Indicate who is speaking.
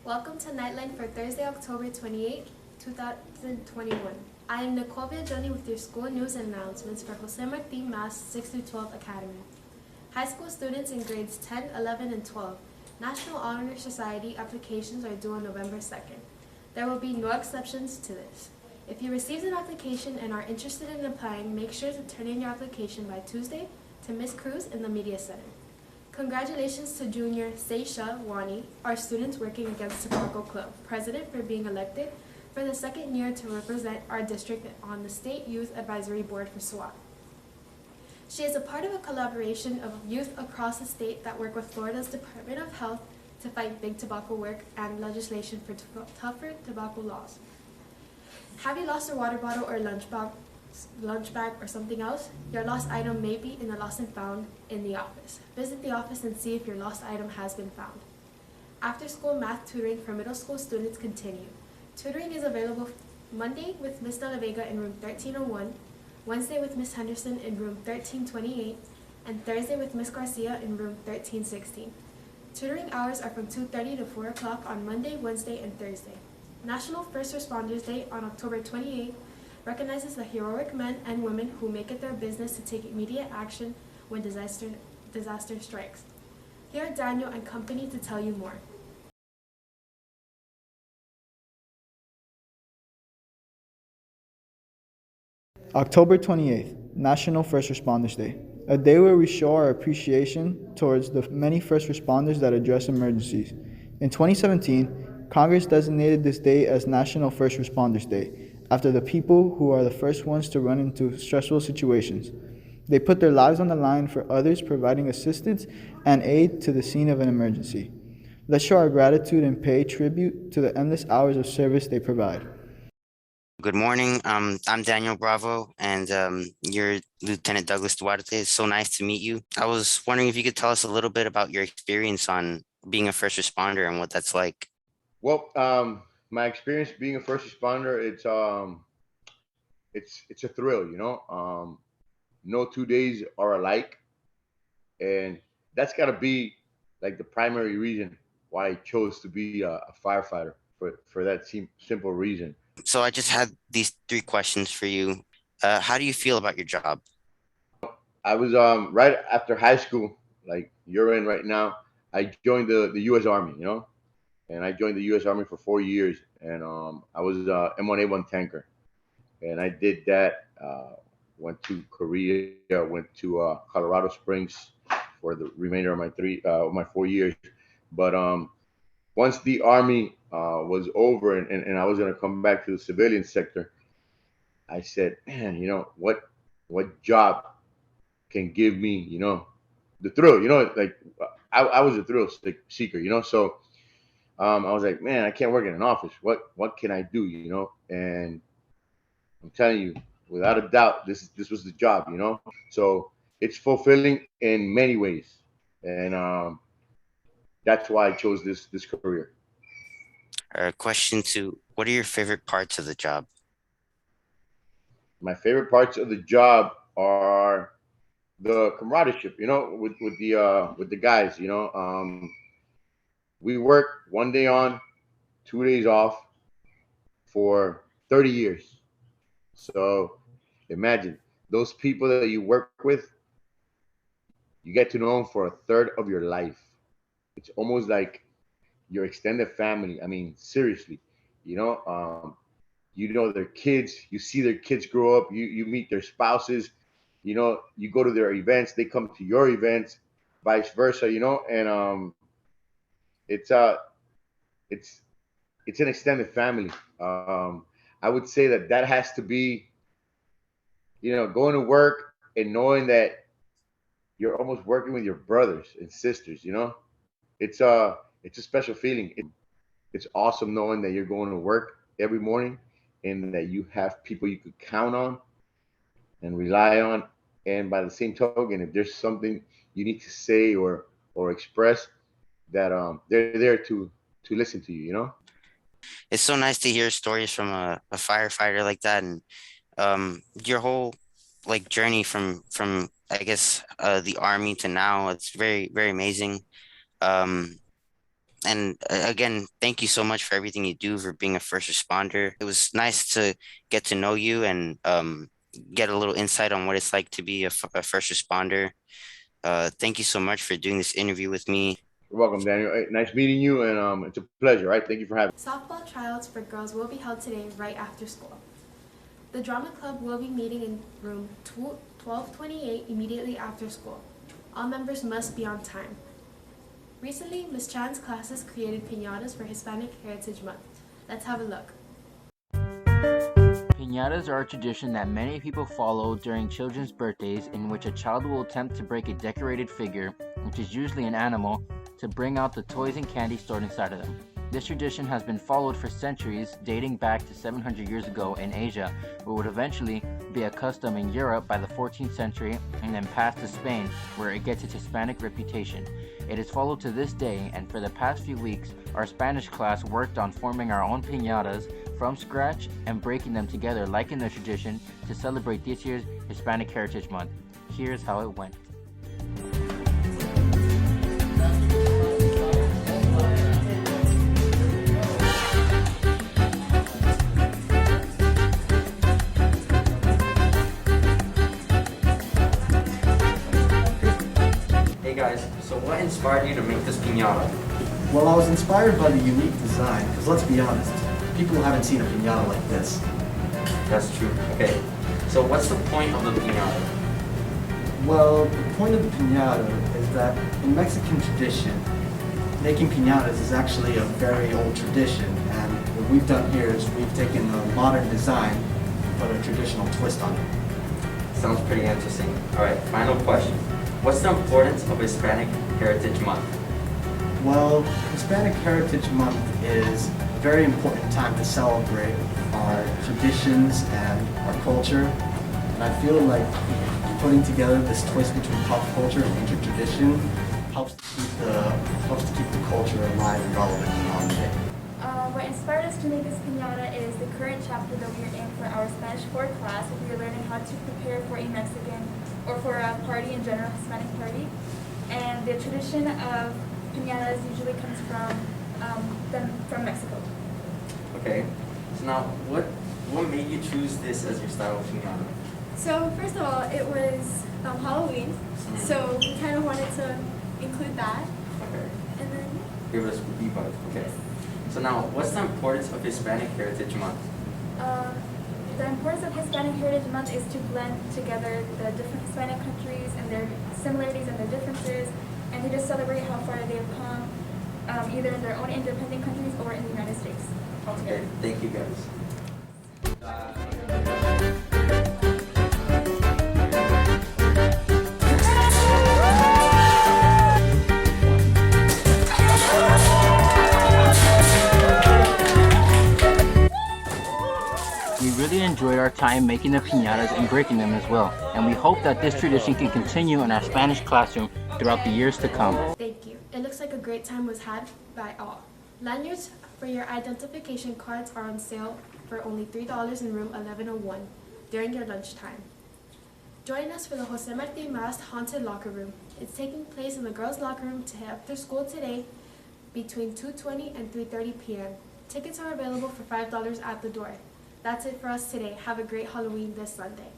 Speaker 1: Welcome to Knightline for Thursday, October 28, 2021. I am Nicole Viagioni with your school news and announcements for Jose Marti MAST 6-12 Academy. High school students in grades 10, 11, and 12, National Honor Society applications are due on November 2nd. There will be no exceptions to this. If you received an application and are interested in applying, make sure to turn in your application by Tuesday to Ms. Cruz in the Media Center. Congratulations to Junior Seisha Wani, our students working against Tobacco Club president, for being elected for the second year to represent our district on the State Youth Advisory Board for SWAT. She is a part of a collaboration of youth across the state that work with Florida's Department of Health to fight big tobacco work and legislation for tougher tobacco laws. Have you lost a water bottle or lunch bag or something else? Your lost item may be in the lost and found in the office. Visit the office and see if your lost item has been found. After school math tutoring for middle school students continue. Tutoring is available Monday with Ms. De La Vega in room 1301, Wednesday with Ms. Henderson in room 1328, and Thursday with Ms. Garcia in room 1316. Tutoring hours are from 2:30 to 4 o'clock on Monday, Wednesday, and Thursday. National First Responders Day on October 28 recognizes the heroic men and women who make it their business to take immediate action when disaster strikes. Here are Daniel and company to tell you more.
Speaker 2: October 28th, National First Responders Day, a day where we show our appreciation towards the many first responders that address emergencies. In 2017, Congress designated this day as National First Responders Day after the people who are the first ones to run into stressful situations. They put their lives on the line for others, providing assistance and aid to the scene of an emergency. Let's show our gratitude and pay tribute to the endless hours of service they provide.
Speaker 3: Good morning. I'm Daniel Bravo, and you're Lieutenant Douglas Duarte. It's so nice to meet you. I was wondering if you could tell us a little bit about your experience on being a first responder and what that's like.
Speaker 4: Well, my experience being a first responder, it's a thrill, you know. No 2 days are alike, and that's got to be like the primary reason why I chose to be a firefighter for that simple reason.
Speaker 3: So I just had these three questions for you. How do you feel about your job?
Speaker 4: I was right after high school, like you're in right now. I joined the U.S. Army, you know, and I joined the U.S. Army for 4 years, and I was M1A1 tanker, and I did that. Went to Korea, went to Colorado Springs for the remainder of my 4 years. But once the Army was over and I was going to come back to the civilian sector, I said, man, you know what job can give me, you know, the thrill, you know, like I was a thrill seeker, you know, so I was like, man, I can't work in an office. What can I do, you know? And I'm telling you, without a doubt, this was the job, you know. So it's fulfilling in many ways, and that's why I chose this career.
Speaker 3: Question two, what are your favorite parts of the job?
Speaker 4: My favorite parts of the job are the camaraderie, you know, with the guys, you know. We work 1 day on, 2 days off for 30 years. So imagine those people that you work with, you get to know them for a third of your life. It's almost like your extended family. I mean, seriously, you know their kids, you see their kids grow up, you meet their spouses, you know, you go to their events, they come to your events, vice versa, you know, and it's it's it's an extended family. I would say that has to be, you know, going to work and knowing that you're almost working with your brothers and sisters, you know. It's a special feeling. It's awesome knowing that you're going to work every morning and that you have people you could count on and rely on. And by the same token, if there's something you need to say or express, that they're there to listen to you, you know.
Speaker 3: It's so nice to hear stories from a firefighter like that, and your whole like journey from I guess the Army to now. It's very, very amazing. Um, And again, thank you so much for everything you do for being a first responder. It was nice to get to know you and get a little insight on what it's like to be a first responder. Thank you so much for doing this interview with me.
Speaker 4: You're welcome, Daniel. Hey, nice meeting you, and it's a pleasure. Right? Thank you for having me.
Speaker 1: Softball tryouts for girls will be held today right after school. The drama club will be meeting in room 1228 immediately after school. All members must be on time. Recently, Ms. Chan's classes created piñatas for Hispanic Heritage Month. Let's have a look.
Speaker 5: Piñatas are a tradition that many people follow during children's birthdays, in which a child will attempt to break a decorated figure, which is usually an animal, to bring out the toys and candy stored inside of them. This tradition has been followed for centuries, dating back to 700 years ago in Asia, but would eventually be a custom in Europe by the 14th century and then passed to Spain, where it gets its Hispanic reputation. It is followed to this day, and for the past few weeks, our Spanish class worked on forming our own piñatas from scratch and breaking them together like in the tradition to celebrate this year's Hispanic Heritage Month. Here's how it went.
Speaker 6: Hey guys, so what inspired you to make this piñata?
Speaker 7: Well, I was inspired by the unique design, because let's be honest, people haven't seen a piñata like this.
Speaker 6: That's true. Okay, so what's the point of the piñata?
Speaker 7: Well, the point of the piñata is that in Mexican tradition, making piñatas is actually a very old tradition, and what we've done here is we've taken a modern design, put a traditional twist on it.
Speaker 6: Sounds pretty interesting. Alright, final question. What's the importance of Hispanic Heritage Month?
Speaker 7: Well, Hispanic Heritage Month is a very important time to celebrate our traditions and our culture, and I feel like putting together this twist between pop culture and ancient tradition helps to keep the culture alive and relevant in our day.
Speaker 8: What inspired us to make this piñata is the current chapter that we are in for our Spanish 4 class. We are learning how to prepare for a Mexican or for a party in general, Hispanic party. And the tradition of piñatas usually comes from Mexico.
Speaker 6: Okay, so now what made you choose this as your style of piñata?
Speaker 8: So first of all, it was Halloween, so we kind of wanted to include that.
Speaker 6: Okay,
Speaker 8: And then
Speaker 6: give us a debug. Okay, so now what's the importance of Hispanic Heritage Month?
Speaker 8: the importance of Hispanic Heritage Month is to blend together the different Hispanic countries and their similarities and their differences, and to just celebrate how far they have come, either in their own independent countries or in the United States altogether.
Speaker 6: Okay, thank you guys.
Speaker 5: We really enjoyed our time making the piñatas and breaking them as well, and we hope that this tradition can continue in our Spanish classroom throughout the years to come.
Speaker 1: Thank you. It looks like a great time was had by all. Lanyards for your identification cards are on sale for only $3 in room 1101 during your lunchtime. Join us for the Jose Marti MAST Haunted Locker Room. It's taking place in the girls' locker room after school today between 2:20 and 3:30 p.m. Tickets are available for $5 at the door. That's it for us today. Have a great Halloween this Sunday.